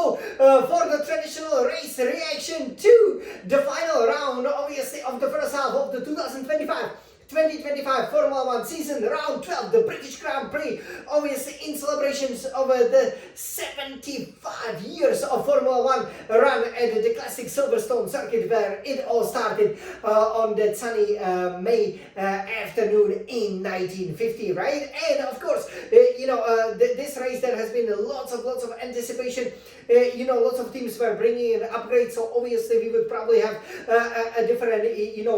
So for the traditional race reaction to the final round, obviously, of the first half of the 2025 Formula 1 season, round 12, the British Grand Prix, obviously in celebrations of the 75 years of Formula 1 run at the classic Silverstone circuit, where it all started on that sunny May afternoon in 1950, right? And of course, this race, there has been lots of anticipation. Lots of teams were bringing in upgrades, so obviously we would probably have a different,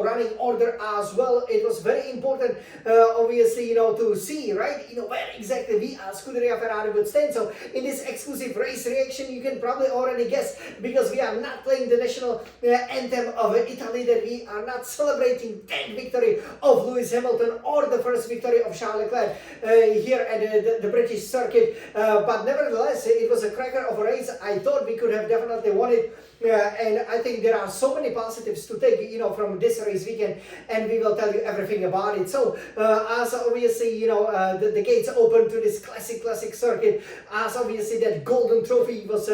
running order as well. It was very important, obviously, to see, right, where exactly we as Scuderia Ferrari would stand. So in this exclusive race reaction, you can probably already guess, because we are not playing the national anthem of Italy, that we are not celebrating 10th victory of Lewis Hamilton or the first victory of Charles Leclerc here at the British circuit. But nevertheless, it was a cracker of a race. I thought we could have definitely won it. And I think there are so many positives to take, from this race weekend, and we will tell you everything about it. So, as obviously, the gates open to this classic circuit, as obviously that golden trophy was,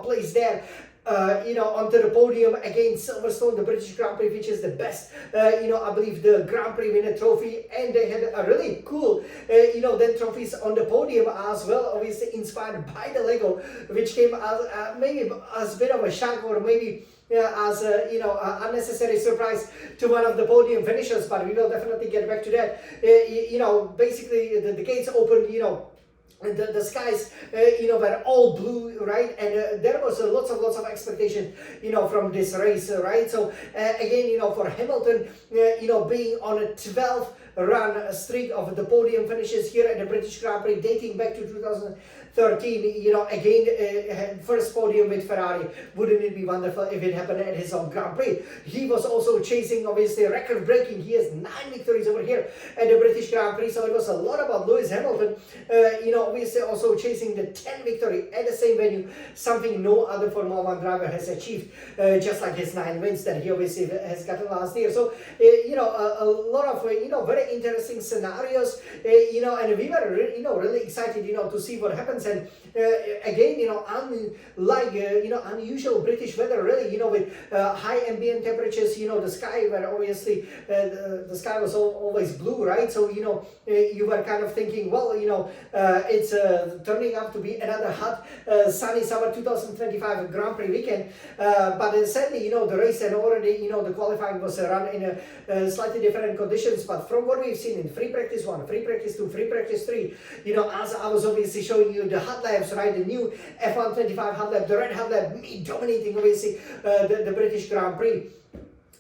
placed there, onto the podium against Silverstone, the British Grand Prix, which is the best, I believe, the Grand Prix winner trophy. And they had a really cool, then trophies on the podium as well, obviously inspired by the Lego, which came as maybe as a bit of a shock, or maybe as a, unnecessary surprise to one of the podium finishers. But we will definitely get back to that. Basically the gates opened, the skies, were all blue, right? And there was lots of expectation, from this race, right? So again, for Hamilton, being on a 12 run streak of the podium finishes here at the British Grand Prix, dating back to 2013, again, first podium with Ferrari. Wouldn't it be wonderful if it happened at his own Grand Prix? He was also chasing, obviously, record breaking. He has 9 victories over here at the British Grand Prix, so it was a lot about Lewis Hamilton, obviously also chasing the 10th victory at the same venue, something no other Formula 1 driver has achieved, just like his 9 wins that he obviously has gotten last year. So, a lot of, very interesting scenarios, and we were, really excited, to see what happens. And again, unlike, unusual British weather, really, with high ambient temperatures, the sky were obviously, the sky was always blue, right? So, you were kind of thinking, well, it's turning out to be another hot, sunny summer 2025 Grand Prix weekend. But sadly, the race and already, the qualifying was run in slightly different conditions. But from what we've seen in free practice 1, free practice 2, free practice 3, as I was obviously showing you the hot laps, right, the new F125 hot lap, the red hot lap, me dominating obviously the British Grand Prix.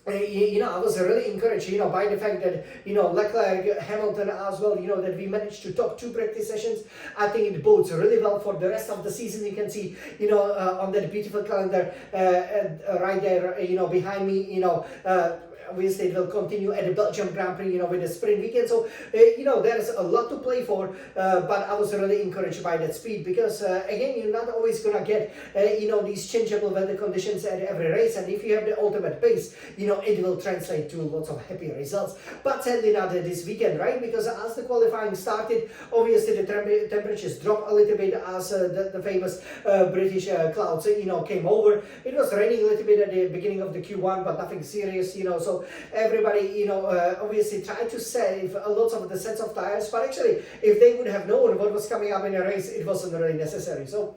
I was really encouraged, by the fact that, Leclerc, Hamilton as well, that we managed to top 2 practice sessions. I think it bodes really well for the rest of the season. You can see, on that beautiful calendar, right there, behind me, obviously it will continue at the Belgium Grand Prix, with the sprint weekend. So, there's a lot to play for, but I was really encouraged by that speed, because, again, you're not always going to get, these changeable weather conditions at every race. And if you have the ultimate pace, it will translate to lots of happy results. But sadly not this weekend, right? Because as the qualifying started, obviously the temperatures dropped a little bit as the famous British clouds, came over. It was raining a little bit at the beginning of the Q1, but nothing serious, so everybody, obviously tried to save lots of the sets of tires, but actually, if they would have known what was coming up in a race, it wasn't really necessary. So,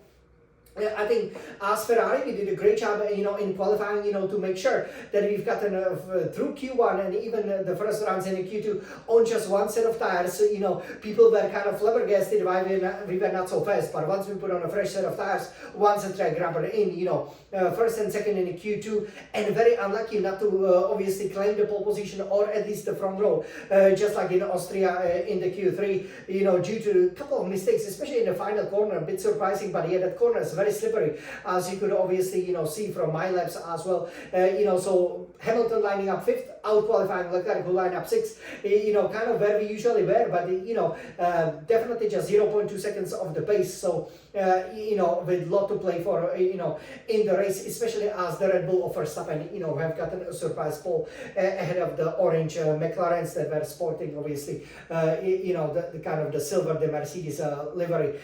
I think as Ferrari, we did a great job, in qualifying, to make sure that we've gotten through Q1 and even the first runs in the Q2 on just one set of tires. So, people were kind of flabbergasted why we were not so fast. But once we put on a fresh set of tires, once the track rubber in, first and second in the Q2, and very unlucky not to obviously claim the pole position or at least the front row, just like in Austria in the Q3, due to a couple of mistakes, especially in the final corner. A bit surprising, but yeah, that corner is very slippery, as you could obviously see from my laps as well. So Hamilton lining up 5th, out qualifying Leclerc, who lined up 6, kind of where we usually were, but definitely just 0.2 seconds of the pace. So with a lot to play for, in the race, especially as the Red Bull of Verstappen, have gotten a surprise pole ahead of the orange McLarens that were sporting, obviously, the kind of the silver, the Mercedes livery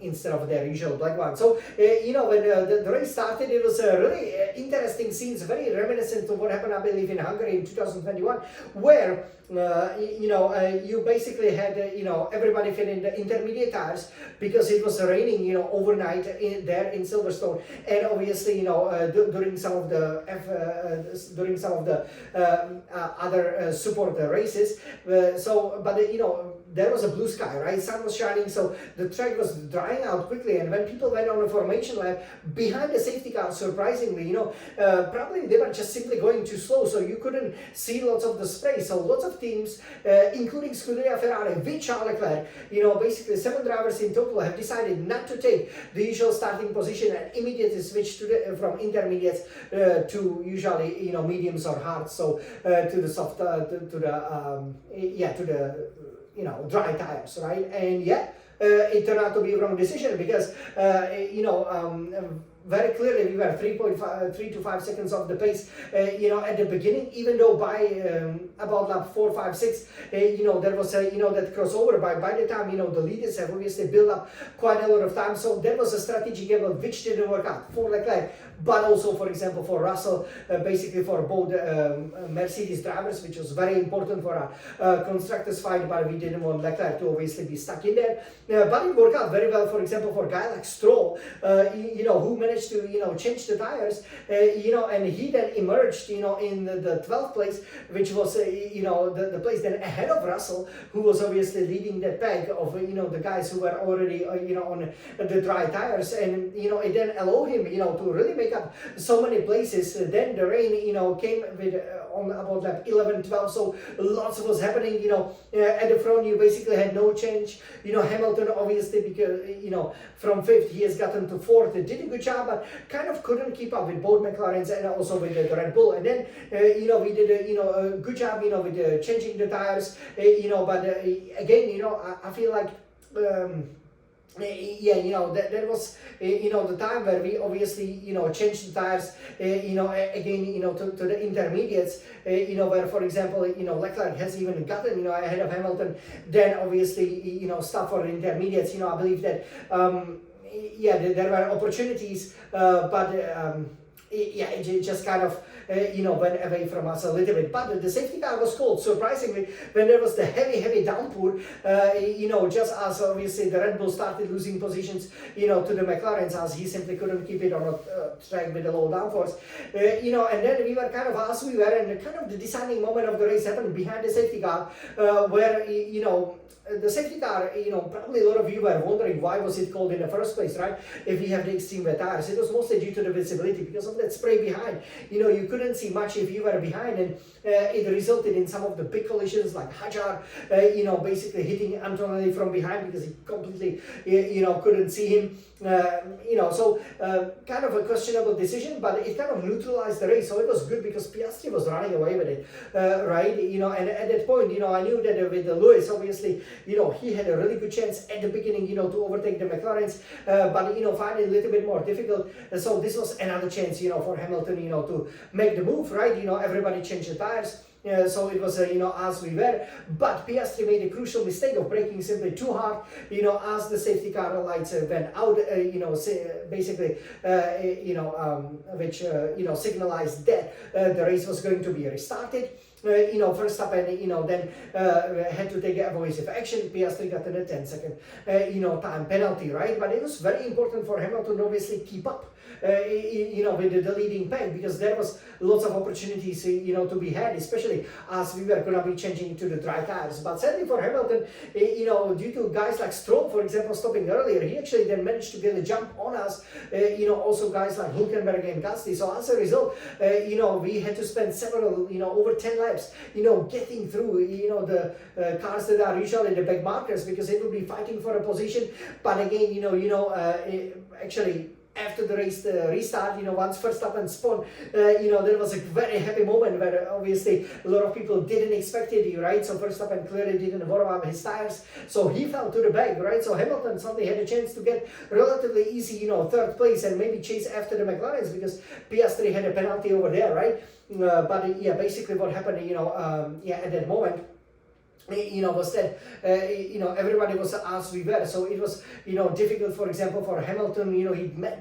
instead of their usual black one. So, when the race started, it was really interesting scenes, very reminiscent to what happened, I believe, in Hungary in 2021, where you basically had everybody fit in the intermediate tires because it was raining overnight there in Silverstone, and obviously during some of the other support races. There was a blue sky, right? Sun was shining, so the track was drying out quickly. And when people went on a formation lap behind the safety car, surprisingly, probably they were just simply going too slow, so you couldn't see lots of the spray. So lots of teams, including Scuderia Ferrari, with Charles Leclerc, basically 7 drivers in total have decided not to take the usual starting position and immediately switch from intermediates to usually mediums or hards, so to the soft, to the dry tires, right? And it turned out to be a wrong decision because very clearly we were 3 to 5 seconds off the pace at the beginning, even though by about lap 4, 5, 6 there was that crossover. By the time the leaders have obviously built up quite a lot of time, so there was a strategy gamble which didn't work out for Leclerc, but also, for example, for Russell, basically for both Mercedes drivers, which was very important for a constructors fight, but we didn't want Leclerc to obviously be stuck in there. But it worked out very well, for example, for a guy like Stroll, who managed to change the tires, and he then emerged in the 12th place, which was the place then ahead of Russell, who was obviously leading that pack of the guys who were already on the dry tires, and it then allowed him to really make up so many places. Then the rain came with on about lap 11, 12, so lots was happening. At the front you basically had no change. Hamilton obviously, because from 5th he has gotten to 4th, did a good job, but kind of couldn't keep up with both McLarens and also with the Red Bull. And then we did a good job with changing the tires, but again I feel like that was the time where we obviously changed the tires again to the intermediates, where, for example, Leclerc has even gotten ahead of Hamilton. Then obviously stuff for the intermediates. I believe that there were opportunities, but it just kind of went away from us a little bit. But the safety car was called, surprisingly, when there was the heavy downpour, just as obviously the Red Bull started losing positions, to the McLarens, as he simply couldn't keep it on a track with a low downforce. And then we were kind of as we were, and kind of the deciding moment of the race happened behind the safety car, where, the safety car, probably a lot of you were wondering why was it called in the first place, right? If we have the extreme wet tires, it was mostly due to the visibility because of that spray behind. You couldn't see much if you were behind, and it resulted in some of the big collisions, like Hajar, basically hitting Antonelli from behind because he completely, couldn't see him. So kind of a questionable decision, but it kind of neutralized the race, so it was good because Piastri was running away with it, right? And at that point, I knew that with Lewis, obviously, he had a really good chance at the beginning, to overtake the McLarens, but find it a little bit more difficult. So this was another chance, for Hamilton, to make the move, right? Everybody changed the tires. So it was, as we were, but Piastri made a crucial mistake of braking simply too hard, as the safety car lights went out, basically, which, signalized that the race was going to be restarted. Verstappen, then had to take avoidance action. Piastri got a 10-second, time penalty, right? But it was very important for Hamilton to obviously keep up, with the leading pack, because there was lots of opportunities, to be had, especially as we were going to be changing to the dry tires. But sadly for Hamilton, due to guys like Stroll, for example, stopping earlier, he actually then managed to get a jump on us, also guys like Hülkenberg and Gasly. So as a result, we had to spend several, over 10 laps, getting through, the cars that are usually the back markers, because they will be fighting for a position. But again, actually, after the race restart, once Verstappen spun, there was a very happy moment where obviously a lot of people didn't expect it, right? So Verstappen clearly didn't warm up his tires, so he fell to the back, right? So Hamilton suddenly had a chance to get relatively easy, third place and maybe chase after the McLarens because Piastri had a penalty over there, right? But yeah, basically what happened, at that moment, was that, everybody was as we were. So it was, difficult, for example, for Hamilton, he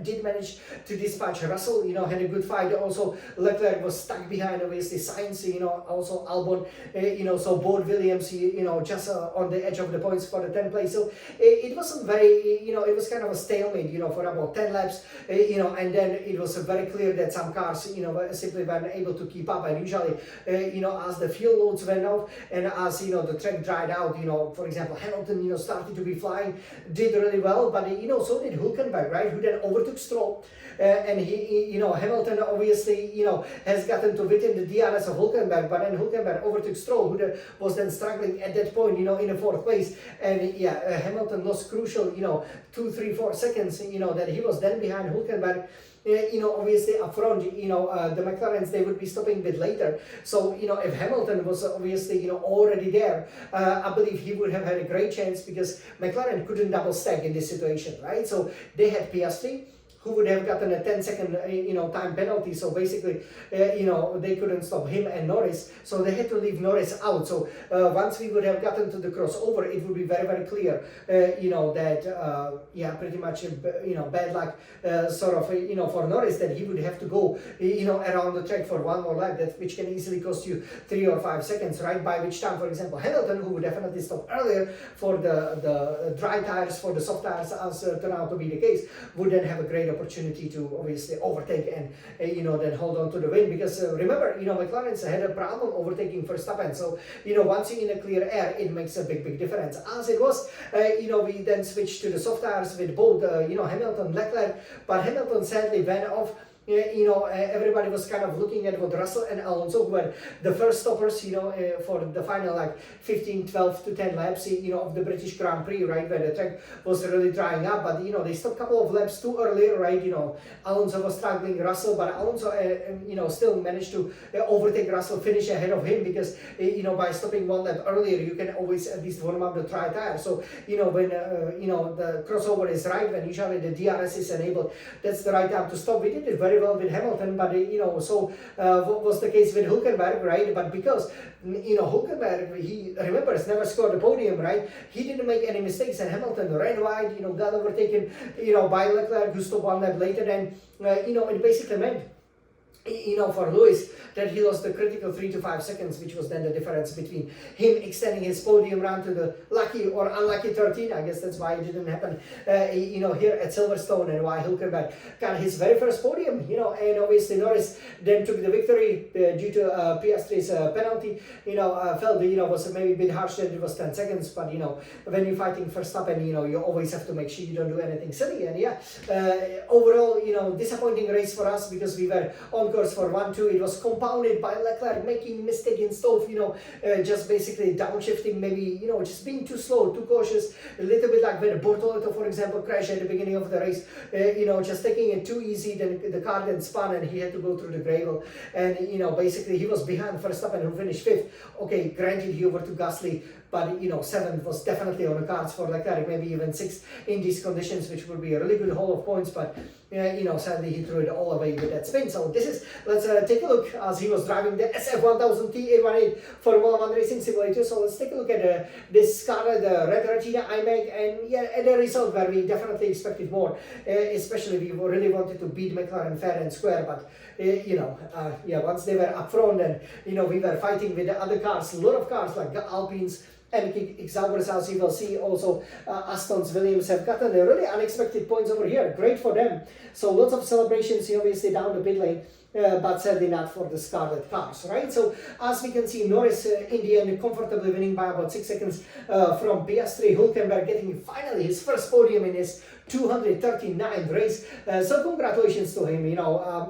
did manage to dispatch Russell, had a good fight. Also, Leclerc was stuck behind, obviously, Sainz, also Albon, so both Williams, just on the edge of the points for the 10th place. So it wasn't very, it was kind of a stalemate, for about 10 laps, and then it was very clear that some cars, simply weren't able to keep up. And usually, as the fuel loads went off and as, the track dried out, for example, Hamilton, started to be flying, did really well, but, so did Hülkenberg, right, who then overtook Stroll, and he, Hamilton obviously, has gotten to within the DRS of Hülkenberg, but then Hülkenberg overtook Stroll, who was then struggling at that point, in the 4th place, and Hamilton lost crucial, 2, 3, 4 seconds, that he was then behind Hülkenberg. Obviously up front, the McLarens, they would be stopping a bit later. So, if Hamilton was obviously, already there, I believe he would have had a great chance because McLaren couldn't double stack in this situation, right? So they had Piastri, who would have gotten a 10-second, time penalty. So basically, they couldn't stop him and Norris. So they had to leave Norris out. So once we would have gotten to the crossover, it would be very, very clear, that, pretty much, bad luck, sort of, for Norris, that he would have to go, around the track for one more lap, which can easily cost you 3 or 5 seconds, right? By which time, for example, Hamilton, who would definitely stop earlier for the dry tires, for the soft tires, as turned out to be the case, would then have a great opportunity to obviously overtake and then hold on to the win, because remember, McLaren's had a problem overtaking Verstappen. So once you're in a clear air, it makes a big difference. As it was, we then switched to the soft tires with both Hamilton, Leclerc, but Hamilton sadly went off. Everybody was kind of looking at what Russell and Alonso, who were the first stoppers, for the final 15, 12 to 10 laps, of the British Grand Prix, right, where the track was really drying up. But, they stopped a couple of laps too early, right? Alonso was struggling, Russell, but Alonso, still managed to overtake Russell, finish ahead of him because, by stopping one lap earlier, you can always at least warm up the dry tire. So, when, the crossover is right, when usually the DRS is enabled, that's the right time to stop. We did it very well with Hamilton, but so what was the case with Hülkenberg, right? But because Hülkenberg, he remembers never scored a podium, right? He didn't make any mistakes, and Hamilton ran wide, got overtaken, by Leclerc, who stopped one lap later. Then it basically meant, for Lewis, that he lost the critical 3 to 5 seconds, which was then the difference between him extending his podium run to the lucky or unlucky 13. I guess that's why it didn't happen, here at Silverstone, and why Hülkenberg got his very first podium, and obviously Norris then took the victory due to Piastri's penalty. Felt, was maybe a bit harsh that it was 10 seconds, but, when you're fighting Verstappen, you always have to make sure you don't do anything silly. And overall, disappointing race for us because we were on course for 1-2. It was compounded by Leclerc making mistake in stove, just basically downshifting, maybe, just being too slow, too cautious, a little bit like when Bortoleto, for example, crashed at the beginning of the race, just taking it too easy, then the car then spun and he had to go through the gravel, and, basically he was behind Verstappen, who finished 5th. Okay, granted, he overtook Gasly, but 7th was definitely on the cards for Leclerc, maybe even 6th in these conditions, which would be a really good haul of points, but sadly he threw it all away with that spin. So let's take a look as he was driving the SF1000T818 Formula 1 Racing Simulator. So let's take a look at this car, the Red Retina iMac, and at the result where we definitely expected more, especially we really wanted to beat McLaren fair and square, but once they were up front and we were fighting with the other cars, a lot of cars like the Alpines and Exaubers, as you will see, also Aston's, Williams have gotten a really unexpected points over here. Great for them. So lots of celebrations, obviously, down the pit lane. but sadly not for the Scarlet cars, right? So as we can see, Norris in the end comfortably winning by about 6 seconds from Piastri. Hülkenberg getting finally his first podium in his 239th race. So congratulations to him.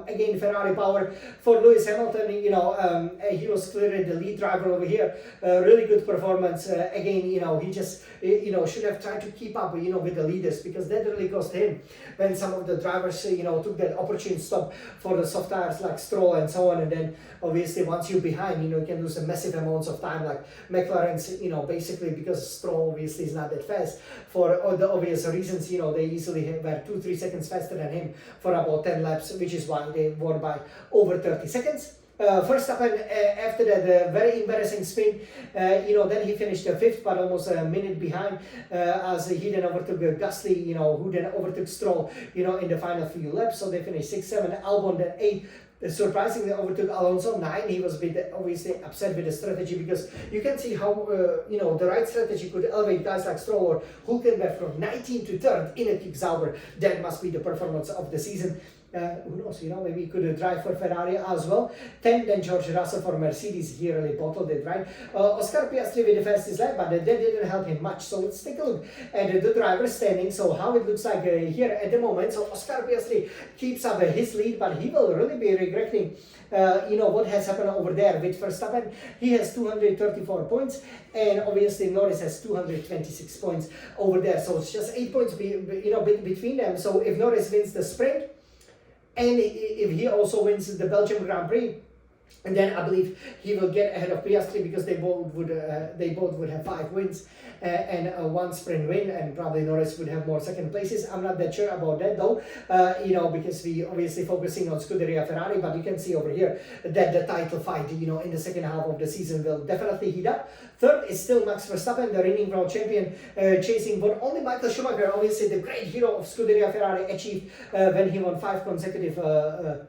Again, Ferrari power for Lewis Hamilton. He was clearly the lead driver over here. Really good performance. Again, he just should have tried to keep up with the leaders, because that really cost him when some of the drivers took that opportune stop for the soft tires like Stroll and so on. And then obviously once you're behind, you can lose a massive amounts of time, like McLaren's, basically because Stroll obviously is not that fast for all the obvious reasons. They easily were 2-3 seconds faster than him for about 10 laps, which is why they won by over 30 seconds. Verstappen, after that very embarrassing spin, then he finished fifth, but almost a minute behind, as he then overtook Gasly, who then overtook Stroll, in the final few laps. So they finished 6, 7, Albon then 8. Surprisingly overtook Alonso 9. He was a bit obviously upset with the strategy, because you can see how the right strategy could elevate guys like Stroll or Hülkenberg from 19 to 3rd in a kick Sauber. That must be the performance of the season. Who knows, maybe he could drive for Ferrari as well. 10th, then George Russell for Mercedes. He really bottled it, right? Oscar Piastri with the fastest lap, but that didn't help him much. So let's take a look at the driver standing. So how it looks like here at the moment. So Oscar Piastri keeps up his lead, but he will really be regretting what has happened over there with Verstappen. He has 234 points, and obviously Norris has 226 points over there. So it's just 8 points between them. So if Norris wins the sprint, and if he also wins the Belgium Grand Prix, and then I believe he will get ahead of Piastri, because they both would have 5 wins and 1 sprint win, and probably Norris would have more second places. I'm not that sure about that though, because we obviously focusing on Scuderia Ferrari, but you can see over here that the title fight, in the second half of the season will definitely heat up. 3rd is still Max Verstappen, the reigning world champion, chasing what only Michael Schumacher, obviously the great hero of Scuderia Ferrari, achieved when he won 5 consecutive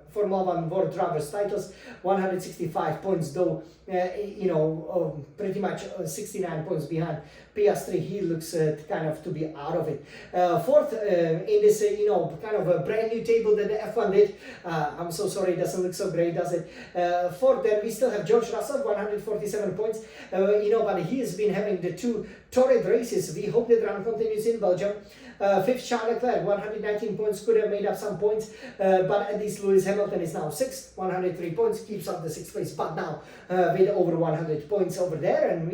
Formula 1 World Drivers titles. 165 points though, pretty much 69 points behind Piastri. He looks kind of to be out of it. 4th in this, kind of a brand new table that the F1 did. I'm so sorry, it doesn't look so great, does it? 4th, then we still have George Russell, 147 points. But he has been having the 2 torrid races. We hope that run continues in Belgium. 5th, Charles Leclerc, 119 points, could have made up some points, but at least Lewis Hamilton is now 6th, 103 points, keeps up the 6th place, but now with over 100 points over there, and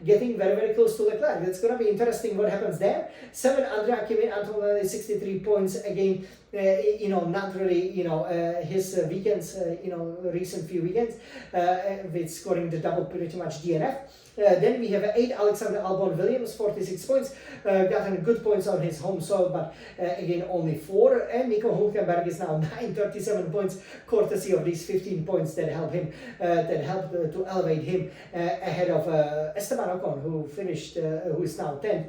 getting very, very close to Leclerc. It's going to be interesting what happens there. 7th, Andrea Kimi Antonelli, 63 points, again, not really, his weekends, recent few weekends, with scoring the double pretty much DNF. Then we have 8th, Alexander Albon Williams, 46 points, gotten good points on his home soil, but again only 4. And Nico Hülkenberg is now 9, 37 points, courtesy of these 15 points that help him, to elevate him ahead of Esteban Ocon, who finished, who is now 10th.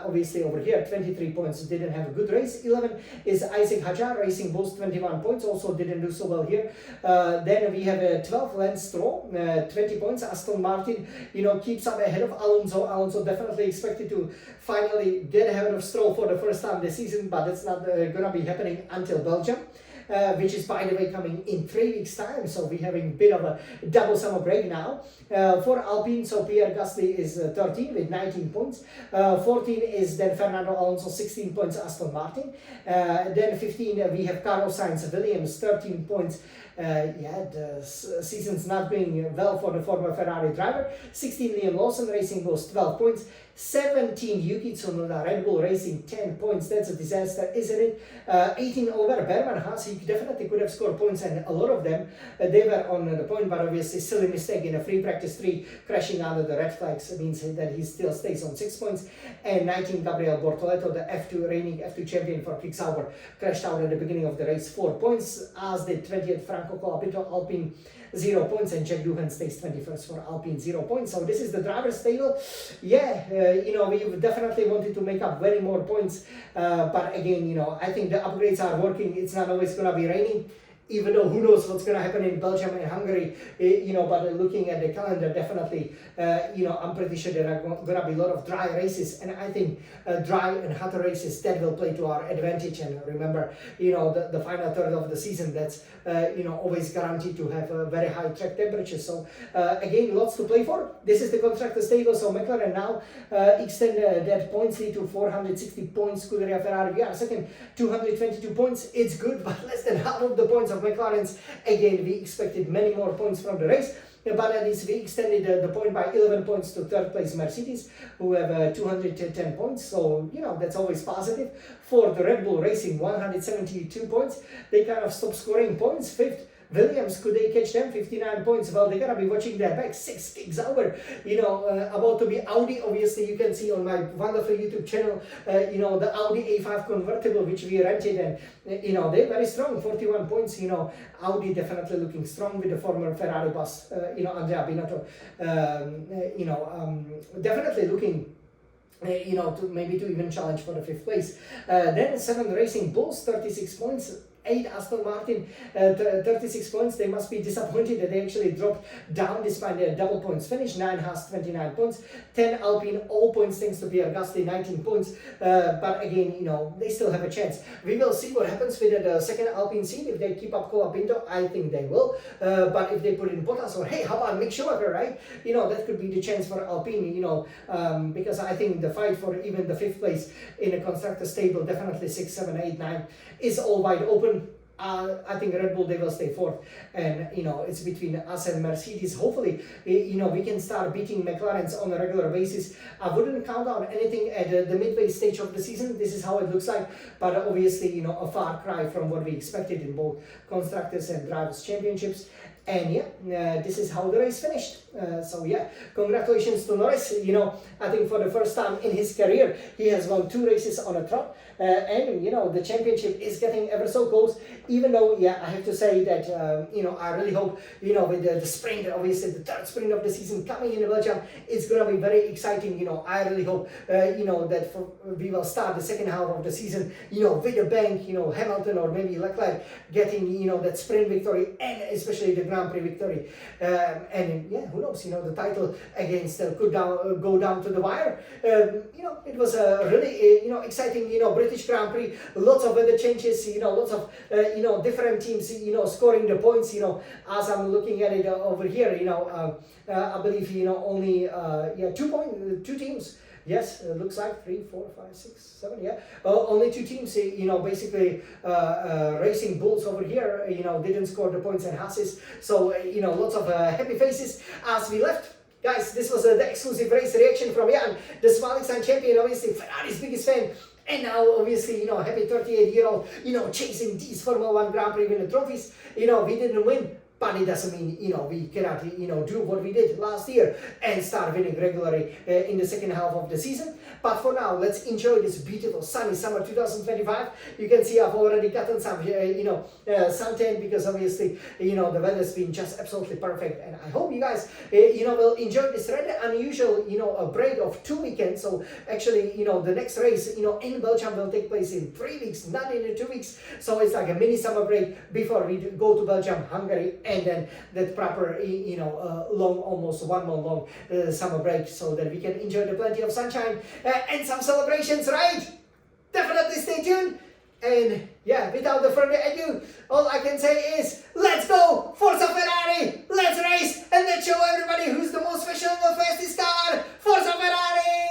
Obviously over here, 23 points, didn't have a good race. 11 is Isaac Hadjar, racing both 21 points, also didn't do so well here. Then we have 12, Lance Stroll, 20 points. Aston Martin, keeps up ahead of Alonso. Alonso definitely expected to finally get ahead of Stroll for the first time this season, but it's not gonna be happening until Belgium. Which is, by the way, coming in 3 weeks' time. So we're having a bit of a double summer break now. For Alpine, so Pierre Gasly is 13 with 19 points. 14 is then Fernando Alonso, 16 points, Aston Martin. Then 15, we have Carlos Sainz Williams, 13 points. The season's not going well for the former Ferrari driver. 16, Liam Lawson, Racing Bulls, 12 points. 17, Yuki Tsunoda, Red Bull Racing, 10 points. That's a disaster, isn't it? 18, Oliver Berman Haas, he definitely could have scored points, and a lot of them, they were on the point, but obviously silly mistake in a free practice 3, crashing under the red flags means that he still stays on 6 points. And 19, Gabriel Bortoleto, the reigning F2 champion for Prix Sauber, crashed out at the beginning of the race, 4 points, as did 20th Franco Colapinto, Alpine, 0 points, and Jack Doohan stays 21st for Alpine, 0 points. So this is the driver's table. We definitely wanted to make up very more points, but again, I think the upgrades are working. It's not always going to be raining. even though who knows what's going to happen in Belgium and Hungary, but looking at the calendar, definitely, I'm pretty sure there are going to be a lot of dry races, and I think dry and hotter races that will play to our advantage. And remember, the final third of the season, that's always guaranteed to have a very high track temperature. So again, lots to play for. This is the constructors table. So McLaren now extend that points lead to 460 points. Scuderia Ferrari, we are second, 222 points. It's good, but less than half of the points of McLaren's. Again, we expected many more points from the race, but at least we extended the point by 11 points to third place Mercedes, who have 210 points. So that's always positive. For the Red Bull Racing, 172 points. They kind of stopped scoring points. Fifth, Williams, could they catch them? 59 points. Well, they're gonna be watching their back. 6 kicks over. About to be Audi. Obviously, you can see on my wonderful YouTube channel, the Audi A5 convertible, which we rented, and they're very strong. 41 points. Audi definitely looking strong with the former Ferrari boss, Andrea Binotto. Definitely looking. To even challenge for the 5th place. Then 7 Racing Bulls, 36 points. 8 Aston Martin, 36 points. They must be disappointed that they actually dropped down despite their double points finish. 9 Haas, 29 points. 10 Alpine, all points thanks to Pierre Gasly, 19 points. But again, they still have a chance. We will see what happens with the second Alpine seat. If they keep up Colapinto, I think they will. But if they put in Bottas, or hey, how about Mick Schumacher, right? That could be the chance for Alpine, because I think the fight for even the 5th place in the constructors table, definitely 6, 7, 8, 9, is all wide open. I think Red Bull, they will stay 4th, and it's between us and Mercedes. Hopefully, we can start beating McLaren's on a regular basis. I wouldn't count out anything at the midway stage of the season. This is how it looks like, but obviously, a far cry from what we expected in both constructors and drivers championships. And this is how the race finished. Congratulations to Norris. I think for the first time in his career, he has won 2 races on a trot. And the championship is getting ever so close. Even though, I have to say that, I really hope, with the sprint, obviously the 3rd sprint of the season coming in Belgium, it's going to be very exciting. I really hope, that we will start the second half of the season, with a bang, Hamilton or maybe Leclerc getting, that sprint victory, and especially the Grand Prix victory. Who knows, the title against could go down to the wire. It was a really, exciting, British Grand Prix. Lots of weather changes, lots of, different teams, scoring the points, as I'm looking at it over here, I believe, only, 2 teams. Yes, it looks like 3, 4, 5, 6, 7, only 2 teams, basically Racing Bulls over here, didn't score the points and Haas's. So, lots of happy faces as we left. Guys, this was the exclusive race reaction from Jan, the Smiling Sun champion, obviously Ferrari's biggest fan. And now, obviously, happy 38-year-old, chasing these Formula 1 Grand Prix winner trophies. We didn't win. But it doesn't mean, we cannot, do what we did last year and start winning regularly in the second half of the season. But for now, let's enjoy this beautiful sunny summer 2025. You can see I've already gotten some, suntan, because obviously, the weather's been just absolutely perfect. And I hope you guys, will enjoy this rather unusual, a break of 2 weekends. So actually, the next race, in Belgium will take place in 3 weeks, not in 2 weeks. So it's like a mini summer break before we go to Belgium, Hungary, and then that proper, long, almost 1 month long summer break, so that we can enjoy the plenty of sunshine and some celebrations, right? Definitely stay tuned. And without the further ado, all I can say is, let's go! Forza Ferrari! Let's race! And let's show everybody who's the most special and the fastest car! Forza Ferrari!